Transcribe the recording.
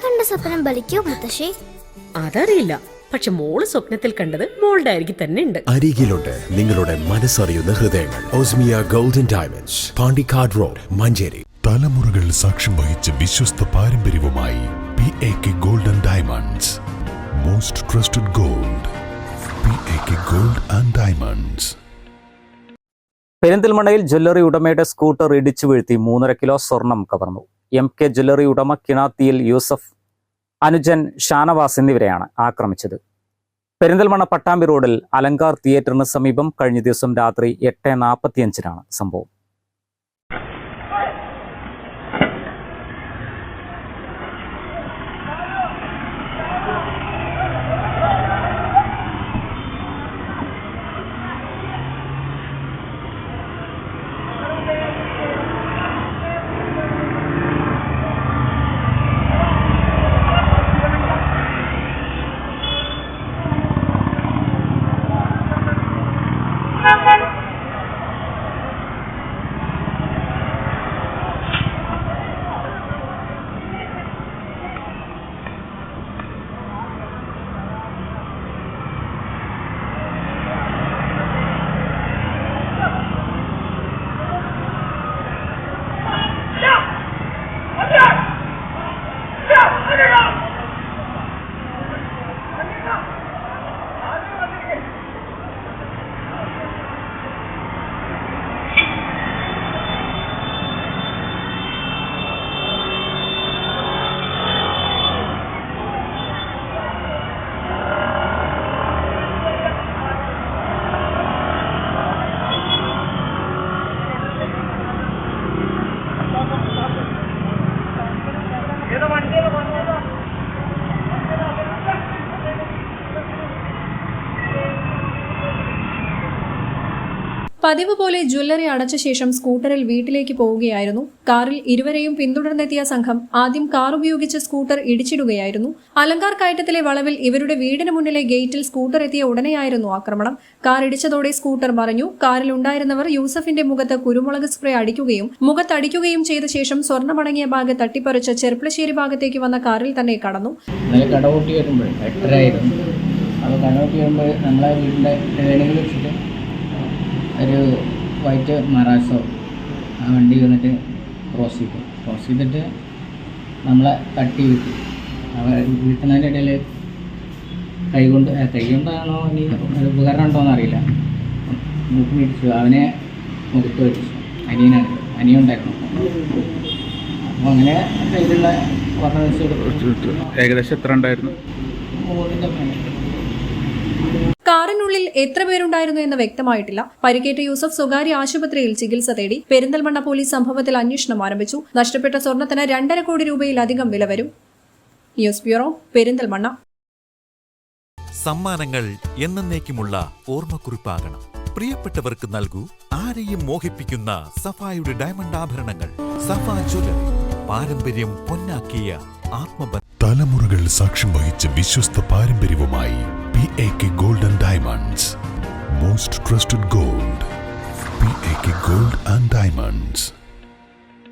കണ്ട സ്വപ്നം ബലിക്കോ മുത്തശ്ശി? അതറിയില്ല, പക്ഷെ മോള് സ്വപ്നത്തിൽ കണ്ടത് മോളുടെ അരികിൽ തന്നെ ഉണ്ട്. അരികിലുണ്ട് നിങ്ങളുടെ മനസ്സറിയുന്ന ഹൃദയങ്ങൾ. Osmiya golden diamonds, Pandikkad road, Manjeri. തലമുറകൾ സാക്ഷ്യം വഹിച്ച വിശ്വസ്ത പാരമ്പര്യവുമായി PAK golden diamonds. Most trusted gold. PAK gold and diamonds. പെരിന്തൽമണ്ണയിൽ ജ്വല്ലറി ഉടമയുടെ സ്കൂട്ടർ ഇടിച്ചു വീഴ്ത്തി 3.5 കിലോ സ്വർണം കവർന്നു. MK ജ്വല്ലറി ഉടമ കിണാത്തിയിൽ യൂസഫ്, അനുജൻ ഷാനവാസ് എന്നിവരെയാണ് ആക്രമിച്ചത്. പെരിന്തൽമണ്ണ പട്ടാമ്പി റോഡിൽ അലങ്കാർ തിയേറ്ററിന് സമീപം കഴിഞ്ഞ ദിവസം രാത്രി 8:45 സംഭവം. പതിവ് പോലെ ജ്വല്ലറി അടച്ച ശേഷം സ്കൂട്ടറിൽ വീട്ടിലേക്ക് പോവുകയായിരുന്നു. കാറിൽ ഇരുവരെയും പിന്തുടർന്നെത്തിയ സംഘം ആദ്യം കാർ ഉപയോഗിച്ച് സ്കൂട്ടർ ഇടിച്ചിടുകയായിരുന്നു. അലങ്കാർ കയറ്റത്തിലെ വളവിൽ ഇവരുടെ വീടിന് മുന്നിലെ ഗേറ്റിൽ സ്കൂട്ടർ എത്തിയ ഉടനെയായിരുന്നു ആക്രമണം. കാർ ഇടിച്ചതോടെ സ്കൂട്ടർ മറിഞ്ഞു. കാറിൽ ഉണ്ടായിരുന്നവർ യൂസഫിന്റെ മുഖത്ത് കുരുമുളക് സ്പ്രേ അടിക്കുകയും മുഖത്തടിക്കുകയും ചെയ്ത ശേഷം സ്വർണ്ണമടങ്ങിയ ബാഗ് തട്ടിപ്പറിച്ച് ചെർപ്പളശ്ശേരി ഭാഗത്തേക്ക് വന്ന കാറിൽ തന്നെ കടന്നു. ഒരു വൈറ്റ് മറാസോ ആ വണ്ടി വന്നിട്ട് ക്രോസ് ചെയ്തിട്ട് നമ്മളെ തട്ടി വിട്ടു. വീട്ടുന്നതിൻ്റെ ഇടയിൽ കൈ കൊണ്ടാണോ ഇനി ഉപകരണം ഉണ്ടോയെന്ന് അറിയില്ല, മൂക്ക് മിടിച്ചു. അവനെ മുഖത്ത് വെച്ചു. അനിയുണ്ടായിരുന്നു. അപ്പോൾ അങ്ങനെ കയ്യിലുള്ള ഏകദേശം എത്ര ഉണ്ടായിരുന്നു? 3 കാറിനുള്ളിൽ എത്ര പേരുണ്ടായിരുന്നു എന്ന് വ്യക്തമായിട്ടില്ല. പരിക്കേറ്റ യൂസഫ് സ്വകാര്യ ആശുപത്രിയിൽ ചികിത്സ തേടി. പെരിന്തൽമണ്ണ പോലീസ് സംഭവത്തിൽ അന്വേഷണം ആരംഭിച്ചു. നഷ്ടപ്പെട്ട സ്വർണത്തിന് 2.5 കോടി രൂപയിലധികം വില വരും. News bureau, Perinthalmanna. സമ്മാനങ്ങൾ എന്നേക്കുമുള്ള ഓർമ്മക്കുറിപ്പാകണം. പ്രിയപ്പെട്ടവർക്ക് നൽകൂ ആരെയും മോഹിപ്പിക്കുന്ന സഫായുടെ ഡയമണ്ട് ആഭരണങ്ങൾ. സഫ ജ്വല്ലറി, പാരമ്പര്യം പൊന്നാക്കിയ ആത്മബന്ധം. തലമുറകൾ സാക്ഷ്യം വഹിച്ച വിശ്വസ്ത പാരമ്പര്യവുമായി PAK golden diamonds. Most trusted gold. PAK gold and diamonds.